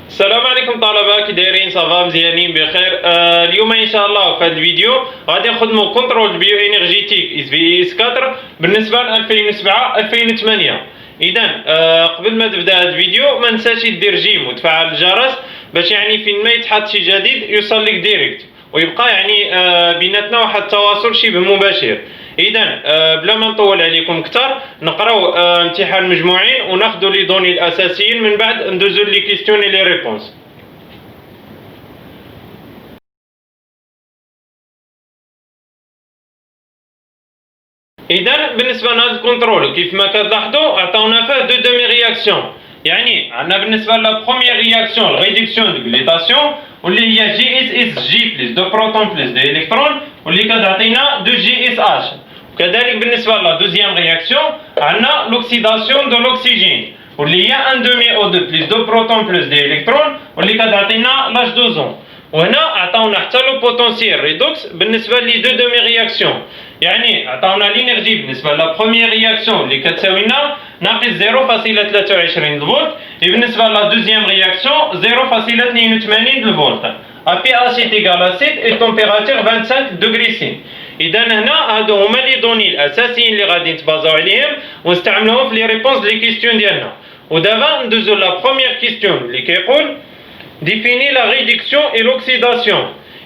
السلام عليكم طلبة، كي دايرين؟ صافا مزيانين بخير. اليوم ان شاء الله في هذا الفيديو غادي نخدموا كونترول بيو انرجيتيك اس في اس 4 بالنسبه ل 2007 2008. اذا قبل ما تبدا هذا الفيديو ما نساش دير جيم وتفعل الجرس باش يعني فين ما يتحط شي جديد يوصل لك ديريكت ويبقى يعني بيناتنا واحد التواصل شبه مباشر. اذا بلا ما نطول عليكم اكثر نقراو امتحان مجموعين وناخذوا لي دوني الاساسيين، من بعد ندوزو لي كيستيون لي ريبونس. اذا بالنسبه لهذا الكونترول كيف ما كتلاحظوا عطاونا فيه دو دومي رياكسيون. يعني عندنا بالنسبه لا بروميير رياكسيون ريدكسيون دو غليتاسيون واللي هي جي اس اس جي بلس دو بروتون بلس دو الكترون واللي كتعطينا دو جي اس اش. وكذلك بالنسبه لا دوزيام رياكسيون عندنا لوكسيداسيون دو لوكسيجين واللي هي ان دومي او 2 بلس دو بروتون بلس دو الكترون واللي كتعطينا لاش دوزون. وهنا عطاونا حتى لو بوتونسييل ريدوكس بالنسبه لي دو دومي رياكسيون. يعني عطاونا لينيرجي بالنسبه لا بروميير رياكسيون اللي كتساوي لنا ناقص 0.23 فولت، بالنسبه لا دوزيام رياكسيون 0.82 فولت. بي اش ايكال 7 اي تمبيراتور 25 دوغري سي. اذا هنا هادو هما لي دوني الاساسيين اللي غادي نتبازاو عليهم ونستعملوهم في لي ريبونس لي كيستيون ديالنا. ودابا ندوزو لا بروميير كيستيون اللي كيقول définir la réduction et l'oxydation.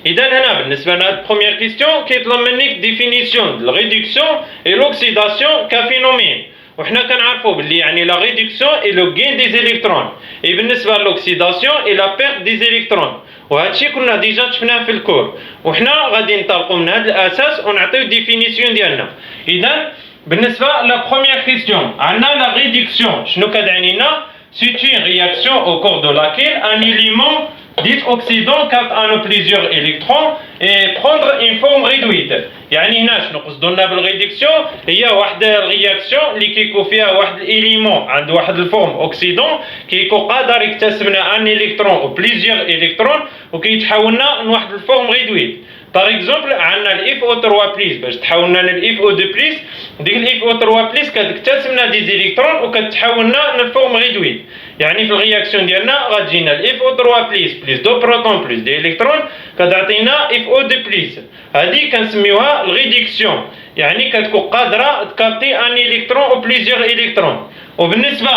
إذا هنا بالنسبة لهاد البروميير كيستيون كيطلب منك ديفينيسيون دو الريدكسيون اي لوكسيداسيون كفينومين. وحنا كنعرفوا بلي يعني لا ريدكسيون اي لو غين دي زيليكترون، اي بالنسبة لوكسيداسيون اي لا بيرت دي زيليكترون. وهادشي كنا ديجا شفناه في الكور، وحنا غادي ننطلقوا من هاد الاساس ونعطيو ديفينيسيون ديالنا. إذا بالنسبة لا بروميير كيستيون عندنا لا ريدكسيون شنو كتعني لنا؟ C'est une réaction au cours de laquelle un élément dit oxydant capte en plusieurs électrons et prendre une forme réduite. يعني هنا شنو قصدو لنا بالريدكسيون؟ هي واحد الرياكسيون اللي كيكون فيها واحد الاليمون عند واحد الفورم اوكسيدون كيكون قادر يكتسب لنا ان الكترون او بليزيور الكترون وكيتحول لنا لواحد الفورم ريدويت. باغ اكزومبل عندنا الاف او 3 بليس باش تحول لنا للاف او 2 بليس، ديك الاف او 3 بليس كتكتسب لنا دي زيليكترون وكتحول لنا للفورم ريدويت. يعني في الرياكسيون ديالنا غتجينا الاف او 3 بليس بليس دو بروتون بليس دي الكترون كتعطينا اف او 2 بليس. هذه كنسميوها الريدكسيون، يعني كتكون قادره تكابتي ان الكترون او بليزيور الكترون. وبالنسبه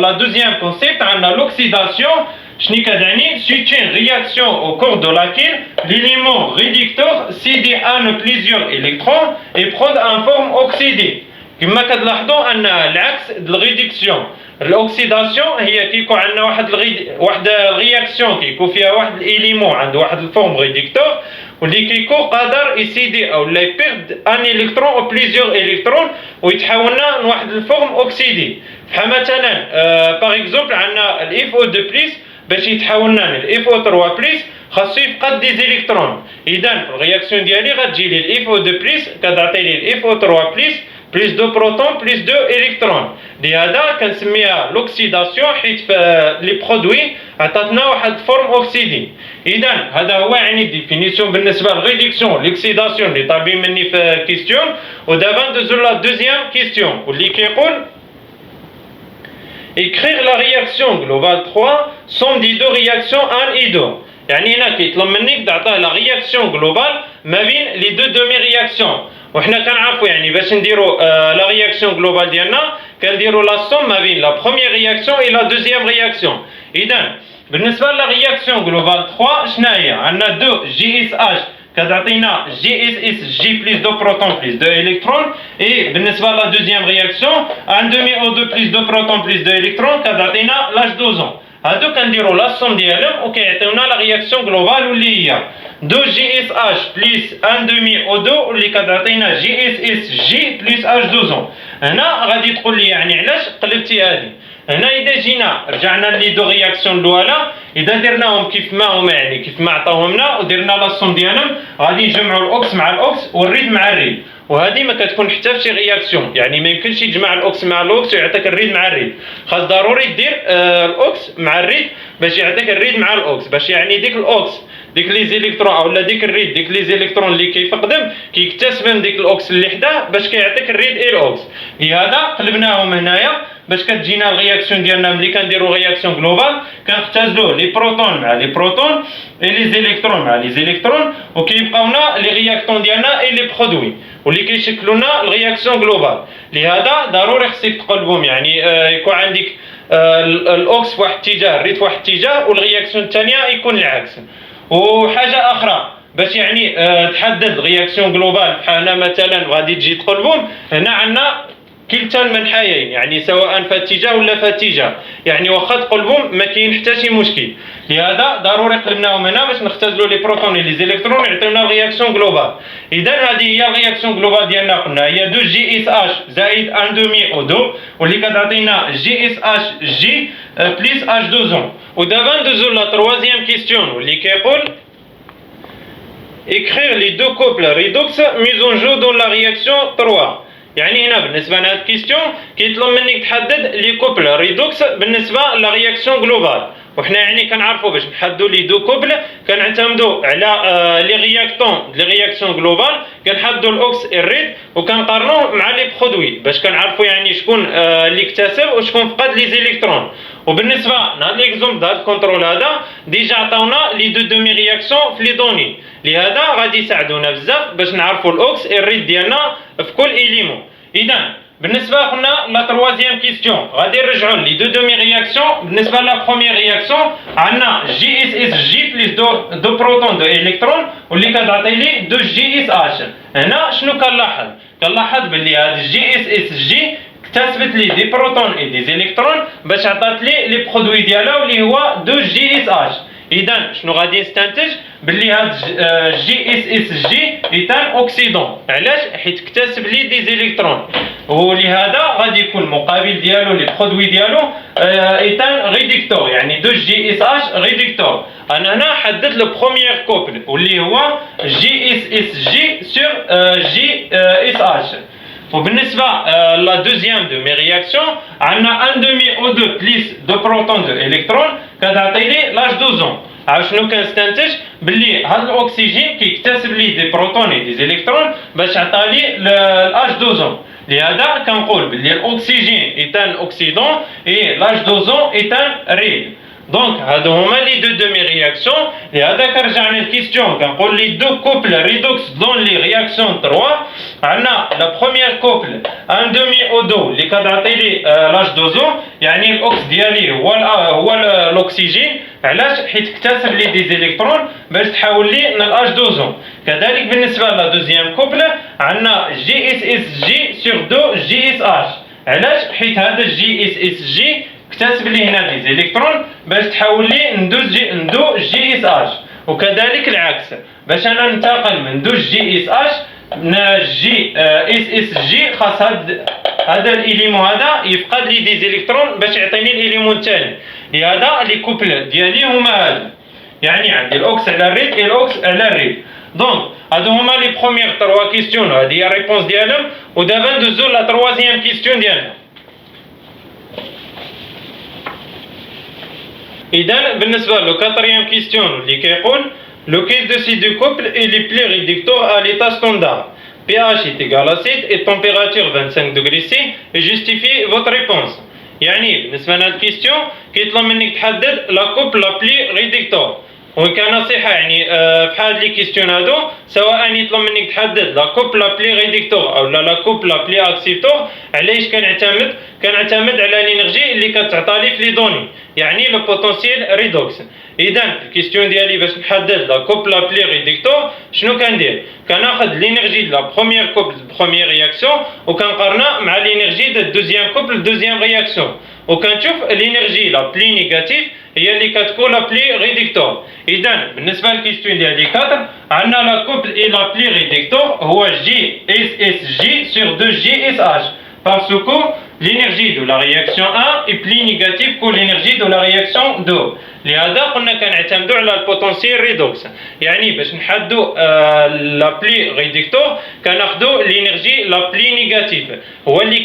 لا دوزيام كونسيبت عندنا لوكسيداسيون. شنو كتعني؟ C'est une réaction au cours de laquelle l'élément réducteur cède en plusieurs électrons et prend en forme oxydée. كما كتلاحظوا ان العكس د الريدكسيون الاوكسيداسيون هي كيكون عندنا واحد الرياكسيون كيكون فيها واحد الاليمون عند واحد الفورم ريدكتور واللي كيكون قادر يسيدي او لا يبيرد ان الكترون او بليزيور الكترون ويتحول لنا لواحد الفورم اوكسيدي. بحال مثلا باغ اكزومبل عندنا الاف او 2 بليس باش يتحول لنا الاف او 3 بليس خاصو يفقد دي زيليكترون. اذا في الرياكسيون ديالي غتجي لي الاف او 2 بليس كتعطي لي الاف او 3 بليس بلس دو بروتون بلس دو الكترون. لهذا كنسميها لوكسيداسيون حيت في لي برودوي عطاتنا واحد فورم اوكسيدي. اذا هذا هو يعني ديفينيسيون بالنسبه للريدكسيون لوكسيداسيون اللي طالبين مني في كيستيون. ودابا ندوزو لا دوزيام كيستيون واللي كيقول écrire la réaction globale 3 somme des deux réactions 1 et 2. يعني هنا كيطلب منك تعطيه لا رياكسيون جلوبال ما بين لي دو دومي رياكسيون. وحنا كنعرفوا يعني باش نديروا لا رياكسيون جلوبال ديالنا كنديروا لا سوم ما بين لا بروميير رياكسيون اي لا دوزيام رياكسيون. اذا بالنسبه لا رياكسيون جلوبال 3 شناهي؟ عندنا 2 جي اس اش كتعطينا جي اس اس جي بلس دو بروتون بلس دو الكترون، اي بالنسبه لا دوزيام رياكسيون ان دومي او 2 بلس دو بروتون بلس دو الكترون كتعطينا لاش دوزون. هادو كنديروا لا سوم ديالهم وكيعطيونا لا رياكسيون جلوبال واللي هي 2 جي اس اش بلس ان دومي او 2 واللي كتعطينا جي اس اس جي بلس اش دوزون. هنا غادي تقول لي يعني علاش قلبتي هذه؟ هنا اذا جينا رجعنا لي دو رياكسيون الاولى اذا درناهم كيف ما هما يعني كيف ما عطاوهم لنا ودرنا لا سوم ديالهم غادي نجمعوا الاوكس مع الاوكس والريد مع الريد. وهذه ما كتكون حتى في شي رياكسيون، يعني ما يمكنش يجمع الاوكس مع الاوكس ويعطيك الريد مع الريد. خاص ضروري دير الاوكس مع الريد باش يعطيك الريد مع الاوكس، باش يعني ديك الاوكس ديك لي زيليكترون اولا ديك الريد ديك لي زيليكترون اللي كيفقدهم كيكتسب من ديك الاوكس اللي حداه باش كيعطيك الريد اي الاوكس. لهذا قلبناهم هنايا باش كتجينا الرياكسيون ديالنا ملي كنديرو رياكسيون جلوبال كنختزلوا لي بروتون مع لي بروتون اي لي زيليكترون مع لي زيليكترون وكيبقاونا لي رياكتون ديالنا اي لي برودوي واللي كيشكلوا لنا الرياكسيون جلوبال. لهذا ضروري خصك تقلبهم، يعني يكون عندك الاوكس في واحد الاتجاه الريد في واحد الاتجاه والرياكسيون الثانيه يكون العكس. وحاجه اخرى باش يعني تحدد رياكسيون جلوبال بحال مثلا غادي تجي تقلبهم، هنا عندنا كلتا المنحيين يعني سواء في اتجاه ولا في اتجاه، يعني واخا تقلبهم ما كاين حتى شي مشكل. لهذا ضروري قلبناهم هنا باش نختزلوا لي بروتون لي زيليكترون يعطيونا رياكسيون جلوبال. اذا هذه هي الرياكسيون جلوبال ديالنا، قلنا هي 2 جي اس اش زائد 1 دومي او 2 واللي كتعطينا جي اس اش جي بليس اش 2 ودابا ندوزو لا تروازيام كيستيون واللي كيقول écrire les deux couples redox mis en jeu dans la réaction 3. يعني هنا بالنسبه لهاد الكيستيون كيطلب منك تحدد لي كوبل ريدوكس بالنسبه لا رياكسيون جلوبال. وحنا يعني كنعرفوا باش نحددوا لي دو كوبل كنعتمدوا على لي رياكتون دي رياكسيون جلوبال، كنحددوا الاوكس الريد وكنقارنوه مع لي برودوي باش كنعرفوا يعني شكون اللي اكتسب وشكون فقد لي زيليكترون. وبالنسبه لهاد ليكزومبل هاد الكونترول هذا ديجا عطاونا لي دو دومي رياكسيون في لي دوني، لهذا غادي يساعدونا بزاف باش نعرفوا الاوكس الريد ديالنا في كل إليمون. إذا بالنسبة قلنا لا تروازيام كيستيون غادي نرجعوا لي دو دومي رياكسيون. بالنسبة لا بروميير رياكسيون عندنا جي اس اس جي بليس دو بروتون دو الكترون واللي كتعطي لي 2 جي اس اش. هنا شنو كنلاحظ؟ كنلاحظ باللي هاد جي اس اس جي اكتسبت لي دي بروتون اي دي زيليكترون باش عطات لي برودوي ديالها اللي هو 2 جي اس اش. اذا شنو غادي نستنتج؟ باللي هاد جي اس اس جي ايتان اوكسيدون. علاش؟ حيت اكتسب لي دي زيليكترون ولهذا غادي يكون المقابل ديالو لي برودوي ديالو ايتان ريدكتور، يعني 2 جي اس اش ريدكتور. انا هنا حددت لو بروميير كوبل واللي هو جي اس اس جي سور جي اس اش. وبالنسبه لا دوزيام دومي رياكسيون عندنا 1 دومي او 2 بليس دو بروتون دو الكترون كتعطي لي لاج 2. شنو كنستنتج؟ باللي هاد الاكسجين كيكتسب لي دي بروتون دي زيليكترون باش عطا لي لاج 2. لهذا كنقول باللي الاكسجين ايتان اوكسيدون اي لاج 2 ايتان ريد. دونك هادو هما لي دو دومي رياكسيون. لهذا كنرجع للكيستيون كنقول لي دو كوبل ريدوكس دون لي رياكسيون 3. عندنا لا بروميير كوبل 1 دومي او 2 اللي كتعطي لي لاج 2، يعني الاوكس ديالي هو الاكسجين. علاش؟ حيت اكتسب لي دي زيليكترون باش تحول لي لاج 2. كذلك بالنسبه لا دوزيام كوبل عندنا جي اس اس جي سور 2 جي اس اش. علاش؟ حيت هذا الجي اس اس جي اكتسب لي هنا دي زيليكترون باش تحول لي ندو جي اس اش. وكذلك العكس باش انا ننتقل من 2 جي اس اش جي اس اس جي خاص هذا الاليمون هذا يفقد لي دي زيليكترون باش يعطيني الاليمون الثاني. لهذا لي كوبل ديالي هما هادو، يعني عندي الاوكس على الريد اي الاوكس على الريد. دونك هادو هما لي بروميير 3 كيستيون، هذه هي الريبونس ديالهم. ودابا ندوزو لا تروازيام كيستيون ديالنا. إذا بالنسبة لو كاتريام كيستيون اللي كيقول lequel de ces deux couples est le plus réducteur à l'état standard. pH est égal à 7 et température 25 degrés C et justifiez votre réponse. يعني بالنسبة لهاد الكيستيون كيطلب منك تحدد لا كوبل لا بلي ريدكتور. وكنصيحة يعني في هاد لي كيستيون هادو سواء يطلب منك تحدد لا كوبل لا بلي ريدكتور او لا كوبل لا بلي اكسيبتور. علاش كنعتمد على الانرجي اللي كتعطى لي في لي دوني، يعني لو بوتونسييل ريدوكس. اذا الكيستيون ديالي باش نحدد لا كوبل لا بلي ريدكتور شنو كندير؟ كناخذ لينيرجي دو لا بروميير كوبل بروميير رياكسيون وكنقارنها مع لينيرجي دو دوزيام كوبل دوزيام رياكسيون وكنشوف لينيرجي لا بلي نيجاتيف هي اللي كتكون لا بلي ريدكتور. اذا بالنسبه للكيستيون ديالي 4 عندنا لا كوبل اي لا بلي ريدكتور هو جي اس اس جي سور 2 جي اس اش parce que l'énergie de la réaction 1 est plus négative que l'énergie de la réaction 2. لهذا قلنا كنعتمدوا على البوتنسيال ريدوكس، يعني باش نحددوا لا بلي ريدكتور كناخذوا لينيرجي لا بلي نيجاتيف هو اللي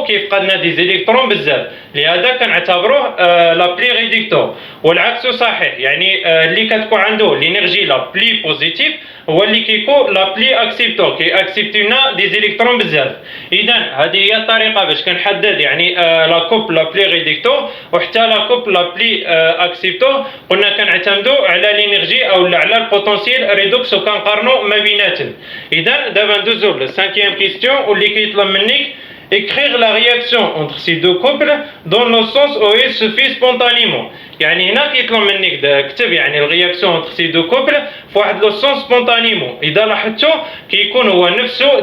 كيفقد لنا دي زيليكترون بزاف. لهذا كنعتبروه لا بلي ريديكتور. والعكس صحيح، يعني اللي كتكون عنده لينيرجي لا بلي بوزيتيف هو اللي كيكون لا بلي اكسبتور، كي اكسبتينا دي زيليكترون بزاف. اذا هذه هي الطريقه باش كنحدد يعني لا كوب لا بلي ريديكتور وحتى لا كوب لا بلي اكسبتور. قلنا كنعتمدوا على لينيرجي او على البوتونسييل ريدوكس وكنقارنوا ما بيناتهم. اذا دابا ندوزو للسانكيام كيستيون واللي كيطلب منك écrire la réaction entre ces deux couples dans le sens où il se fait spontanément. يعني هنا كيطلب منك كتب يعني الرياكسيون entre ces deux couples في واحد لو سونس سبونتانيمون. اذا لاحظتوا كيكون هو نفسه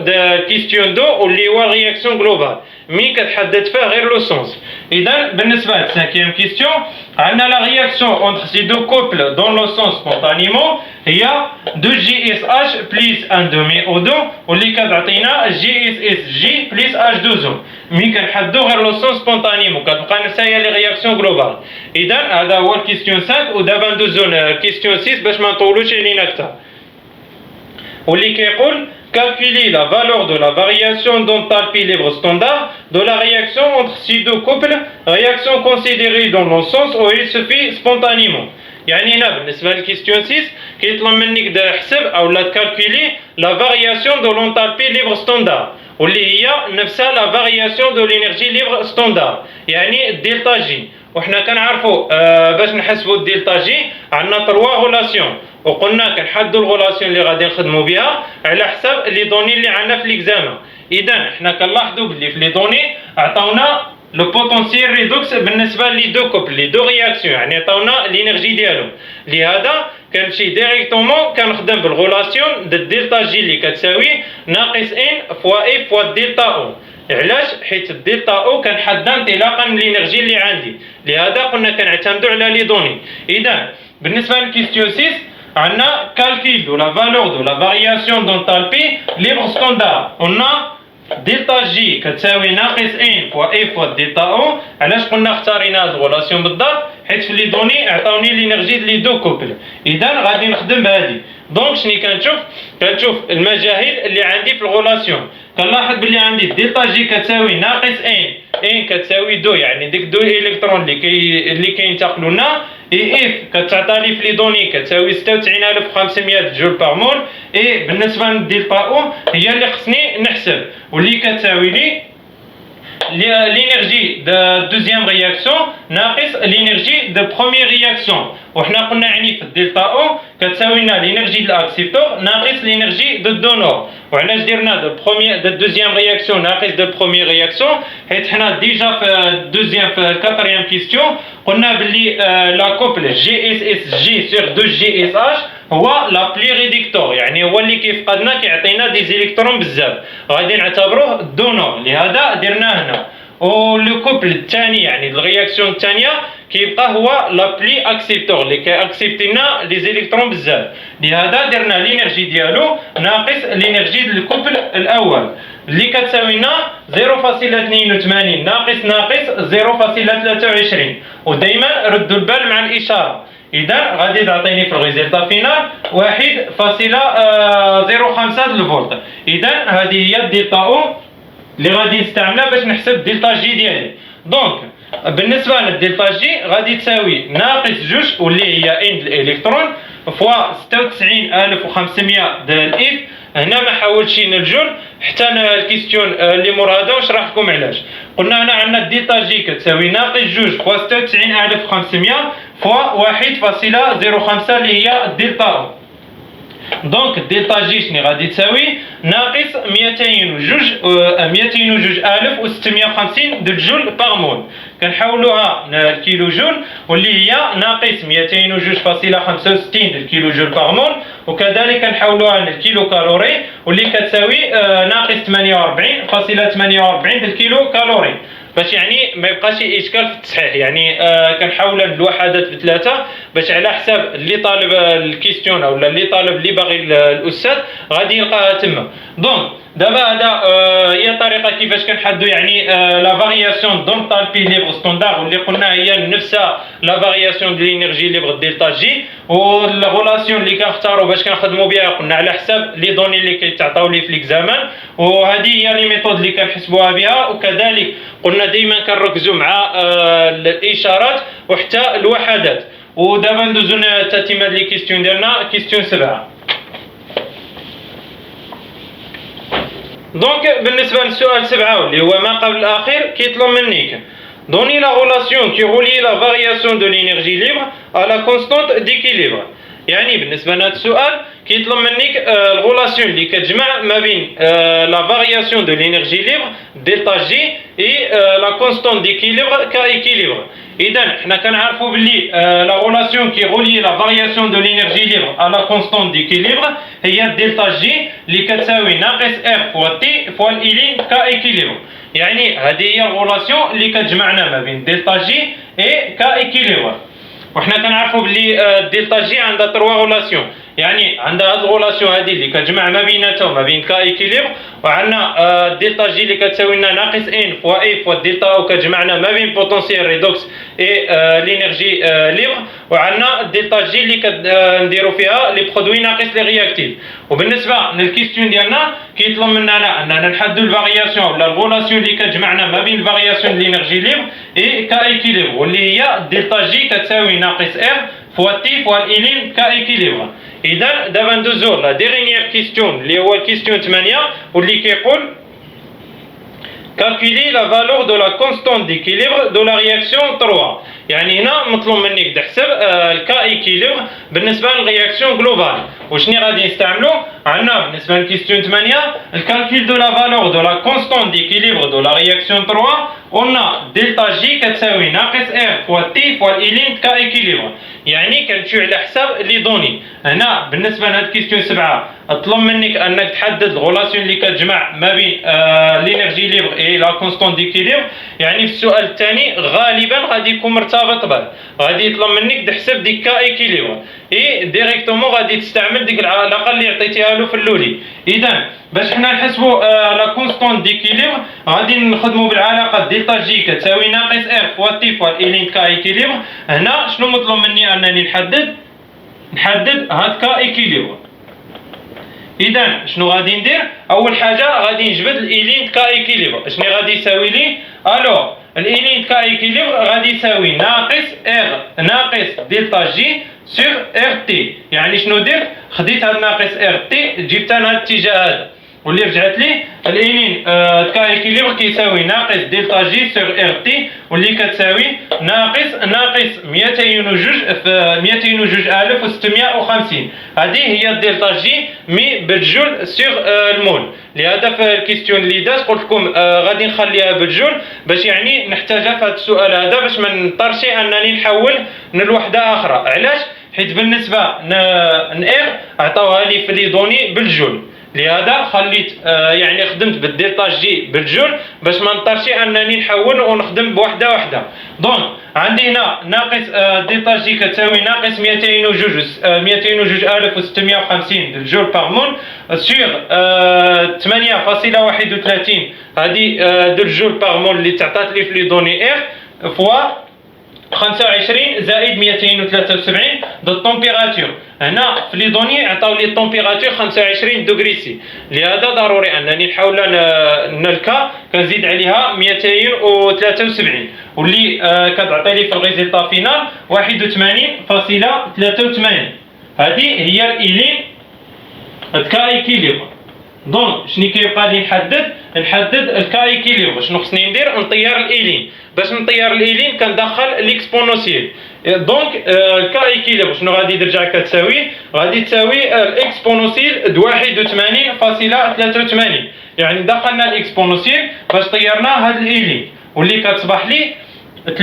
كيستيون دو واللي هو الرياكسيون جلوبال مي كتحدد فيه غير لو سونس. اذا بالنسبه للسانكيام كيستيون عندنا لا رياكسيون entre ces deux couples dans le sens spontanément هي 2GSH plus 1 demi O2 واللي كتعطينا GSSG plus H2O. مي كنحددو غير لو سونس سبونتانيمون كتبقى نفسها هي لي رياكسيون جلوبال. اذا هذا هو الكيستيون 5. ودابا ندوزو للكيستيون 6 باش ما نطولوش علينا اكثر، واللي كيقول calculer la valeur de la variation d'enthalpie libre standard de la réaction entre ces deux couples, réaction considérée dans le sens où il se fait spontanément. يعني هنا بالنسبه للكيستيون 6 كيطلب منك تحسب او لا تكالكولي لا فارياسيون دو لونتالبي ليبر ستاندار واللي هي نفسها لا فارياسيون دو لينيرجي ليبر ستاندار يعني الدلتا جي. وحنا كنعرفوا باش نحسبوا الدلتا جي عندنا 3 غولاسيون، وقلنا كنحددوا الغولاسيون اللي غادي نخدموا بها على حسب لي دوني اللي عندنا في ليكزامان. اذا حنا كنلاحظوا باللي في لي دوني عطاونا لو بوتونسييل ريدوكس بالنسبه لي دو كوبل لي دو رياكسيون، يعني عطاونا الانرجي ديالهم. لهذا كنمشي ديريكتومون كنخدم بالغولاسيون د دلتا جي اللي كتساوي ناقص ان فوا اي فوا دلتا او. علاش؟ حيت الدلتا او كنحددها انطلاقا من الانرجي اللي عندي. لهذا قلنا كنعتمدوا على لي دوني. اذا بالنسبه للكيستيون 6 عندنا كالكول دو لا فالور دو لا فارياسيون دونتالبي ليبر ستاندار. قلنا دلتا جي كتساوي ناقص ان فوا اي فوا دلتا او. علاش قلنا اختارينا هاد الغولاسيون بالضبط؟ حيت في لي دوني عطاوني لينيرجي لي دو كوبل. اذا غادي نخدم بهادي. دونك شني كنشوف المجاهيل اللي عندي في الغولاسيون. كنلاحظ بلي عندي دلتا جي كتساوي ناقص ان كتساوي 2 يعني ديك 2 الكترون اللي كينتقلوا لنا. اي اف كتعطى لي في لي دوني كتساوي 96500 جول بار مول. اي بالنسبه للدلتا او هي اللي خصني نحسب واللي كتساوي لي l'énergie de deuxième réaction ناقص l'énergie de première réaction. وحنا قلنا يعني في الدلتا او كتساوي لنا l'énergie de l'accepteur ناقص l'énergie de donneur. وعلاش درنا de deuxième réaction ناقص de première réaction؟ حيت حنا ديجا في الكاتريام كيستيون قلنا بلي لا كوبل جي اس اس جي سور 2 جي اس اش هو لا بلي ريديكتور، يعني هو اللي كيفقدنا كيعطينا دي زيليكترون بزاف غادي نعتبروه دونور. لهذا درناه هنا. ولو كوبل الثاني يعني الرياكسيون الثانيه كيبقى هو لا بلي اكسبتور اللي كيأكسبتي لنا لي زيليكترون بزاف. لهذا درنا لينيرجي ديالو ناقص لينيرجي ديال الكوبل الاول اللي كتساوي لنا 0.82 ناقص 0.23. ودائما ردوا البال مع الاشاره. اذا غادي تعطيني في الريزلتا فينال 1.05 الفولت. اذا هذه هي الدلتا او اللي غادي نستعملها باش نحسب دلتا جي ديالي. دونك بالنسبه للدلتا جي غادي تساوي ناقص 2 واللي هي ان الالكترون فوا 96500 ديال اف. هنا ما حاولتش نلجل حتى الكيستيون اللي مور هذا ونشرح لكم علاش. قلنا هنا عندنا الدلتا جي كتساوي ناقص 2 فوا 96500 فوا 1.05 اللي هي الدلتا او. دونك الدلتا جي شني غادي تساوي ناقص 202,650 د جول بار مول. كنحولوها للكيلو جول واللي هي ناقص 202.65 د كيلو جول بار مول. وكذلك كنحولوها للكيلو كالوري واللي كتساوي ناقص 48.48 د كيلو كالوري. باش يعني ما يبقاش اشكال في التصحيح، يعني كنحاولوا الوحدات بثلاثه باش على حساب اللي طالب الكيستيون او اللي طالب اللي باغي الاستاذ غادي يلقاها تما. دونك دابا هذا هي الطريقه كيفاش كنحددوا يعني لا فارياسيون دونطالبي ليبر ستوندار واللي قلنا هي نفسها لا فارياسيون دو لينيرجي ليبر دلتا جي، والغولاسيون اللي كنختاروا باش كنخدموا بها قلنا على حساب لي دوني اللي كيتعطاو لي في ليكزامان، وهذه هي لي ميثود اللي كنحسبوها بها. وكذلك قلنا دائما كنركزوا مع الاشارات وحتى الوحدات. ودابا ندوزو تتمه لي كيستيون ديالنا. كيستيون 7. دونك بالنسبه للسؤال 7 واللي هو ما قبل الاخير كيطلب منك دوني لا غولاسيون كي غولي لا فارياسيون دو لينيرجي ليبر على كونستانت ديكيليبر. يعني بالنسبه لهذا السؤال كيطلب منك الغولاسيون اللي كتجمع ما بين لا فارياسيون دو لينيرجي ليبر دلتا جي اي لا كونستانت ديكيليبر كا ايكيليبر. اذا حنا كنعرفوا باللي لا غولاسيون كي غولي لا فارياسيون دو لينيرجي ليبر على كونستانت ديكيليبر هي دلتا جي اللي كتساوي ناقص ار فوا تي فوا الإيلين كا ايكيليبر. يعني هذه هي الغولاسيون اللي كتجمعنا ما بين دلتا جي اي كا ايكيليبر. وحنا كنعرفوا بلي دلتا جي عندها 3 غولاسيون، يعني عندها هاد الغولاسيون هادي اللي كتجمع ما بيناتها وما بين كا ايكيليبر، وعندنا دلتا جي اللي كتساوي لنا ناقص ان فوا اي فوا دلتا او كتجمعنا ما بين بوتونسيال ريدوكس اي لينيرجي ليبر، وعندنا دلتا جي اللي كنديروا فيها لي برودوي ناقص لي رياكتيف. وبالنسبه للكيستيون ديالنا كيطلب مننا اننا نحددوا الفارياسيون ولا الغولاسيون اللي كتجمعنا ما بين الفارياسيون لينيرجي ليبر اي كا ايكيليبر، واللي هي دلتا جي كتساوي ناقص ار فوا تي فوا الإيلين كا ايكيليبر. اذا دابا ندوزو لا ديرينيير كيستيون اللي هو الكيستيون 8 واللي كيقول calculer la valeur de la constante d'équilibre de la réaction 3. يعني هنا مطلوب منك تحسب الكا ايكيليبر بالنسبه للرياكسيون جلوبال. وشني غادي نستعملوا؟ عندنا بالنسبه للكيستيون 8 الكالكول دو لا فالور دو لا كونستانت ديكيليبر دو لا رياكسيون 3 قلنا دلتا جي كتساوي ناقص ار فوا تي فوا الإيلين كا ايكيليبر. يعني كنمشيو على حساب لي دوني. هنا بالنسبه لهاد الكيستيون 7 طلب منك انك تحدد الغولاسيون اللي كتجمع ما بين لينيرجي ليبر اي لا كونستانت ديكيليبر. يعني في السؤال الثاني غالبا غادي يكون مرتبط به، غادي يطلب منك تحسب ديك كا ايكيليبر اي ديريكتومون غادي تستعمل ديك العلاقه اللي عطيتيها له في الاولي. اذا باش حنا نحسبوا لا كونستانت ديكيليبر غادي نخدموا بالعلاقه دلتا جي كتساوي ناقص ار فوا تي فوا الإيلين كا ايكيليبر. هنا شنو مطلوب مني انني نحدد هاد كا ايكيليبر. اذا شنو غادي ندير؟ اول حاجه غادي نجبد الإيلين كا ايكيليبر. شنو غادي يساوي لي؟ الو الإيلين كا ايكيليبر غادي يساوي ناقص ار ناقص دلتا جي سور ار تي. يعني شنو درت؟ خديت هاد ناقص ار تي جبتها لهاد الاتجاه هذا واللي رجعت لي الإيلين كا ايكيليبر كيساوي ناقص دلتا جي سور ار تي واللي كتساوي ناقص 202,650. هذه هي الدلتا جي مي بالجول سور المول. لهذا في الكيستيون اللي داز قلت لكم غادي نخليها بالجول باش يعني نحتاجها في هذا السؤال هذا باش ما نضطرش انني نحول لوحده اخرى. علاش؟ حيت بالنسبه ار عطاوها لي في لي دوني بالجول، لهذا خليت يعني خدمت بالدلتا جي بالجول باش ما نضطرش انني نحول ونخدم بوحده واحده. دونك عندي هنا ناقص دلتا جي كتساوي ناقص 202,650 الجول باغ مول سور 8.31 هذه دو الجول باغ مول اللي تعطات لي في لي دوني ار فوا 25 زائد 273 دو التمبيراتور. هنا في لي دوني عطاو لي التمبيراتور 25 دوغري سي، لهذا ضروري انني نحاول نلكا كنزيد عليها 273 واللي كتعطي لي في الريزلتا فينال 81.83. هذه هي الإيلين كا ايكيليبر. دونك شنو كيبقى لي نحدد الكا ايكيليبر. شنو خصني ندير؟ نطير الإيلين. باش نطير الإيلين كندخل ليكسبونونسيال. دونك الكا ايكيليبر شنو غادي ترجع كتساوي؟ غادي تساوي الاكسبونونسيال د 81.83. يعني دخلنا الاكسبونونسيال باش طيرنا هاد الإيلين واللي كتصبح لي 3.45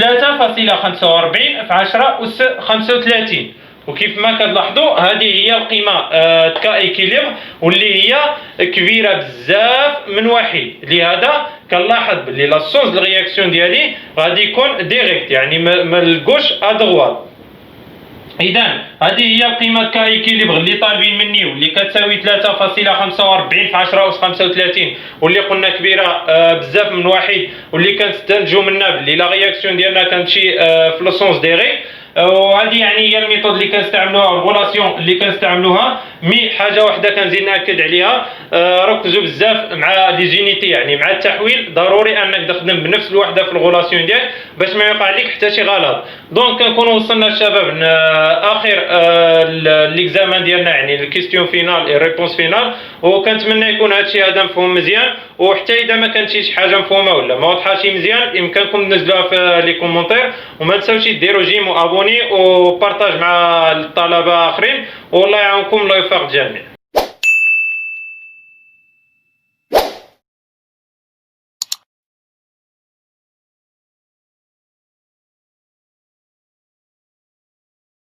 في 10 أس 35. وكيف ما كتلاحظوا هذه هي القيمه كا ايكيليبر واللي هي كبيره بزاف من واحد. لهذا كنلاحظ بلي لا سونس رياكسيون ديالي غادي يكون ديريكت، يعني من الكوش ا دغوات. إذا هذه هي القيمة كإيكيليبر اللي طالبين مني، واللي كتساوي 3.45 في 10 أس 35، واللي قلنا كبيرة بزاف من واحد، واللي كنستنتجو منها بلي لا رياكسيون ديالنا كتمشي في لو سونس ديغي. وهذه يعني هي الميثود اللي كنستعملوها، الغولاسيون اللي كنستعملوها. مي حاجه واحده كنزيد ناكد عليها، ركزوا بزاف مع لي زونيتي، يعني مع التحويل ضروري انك تخدم بنفس الوحده في الغولاسيون ديالك باش ما يوقع لك حتى شي غلط. دونك كنكونوا وصلنا الشباب اخر ليكزامان ديالنا، يعني الكيستيون فينال اي ريبونس فينال. وكنتمنى يكون هادشي هذا مفهوم مزيان، وحتى اذا ما كانت شي حاجه مفهومه ولا ما واضحه شي مزيان يمكنكم تنزلوها في لي كومونتير. وما تنساوش ديروا جيم وابوني وبارطاج مع الطلبه اخرين، والله يعاونكم، الله يوفق الجميع.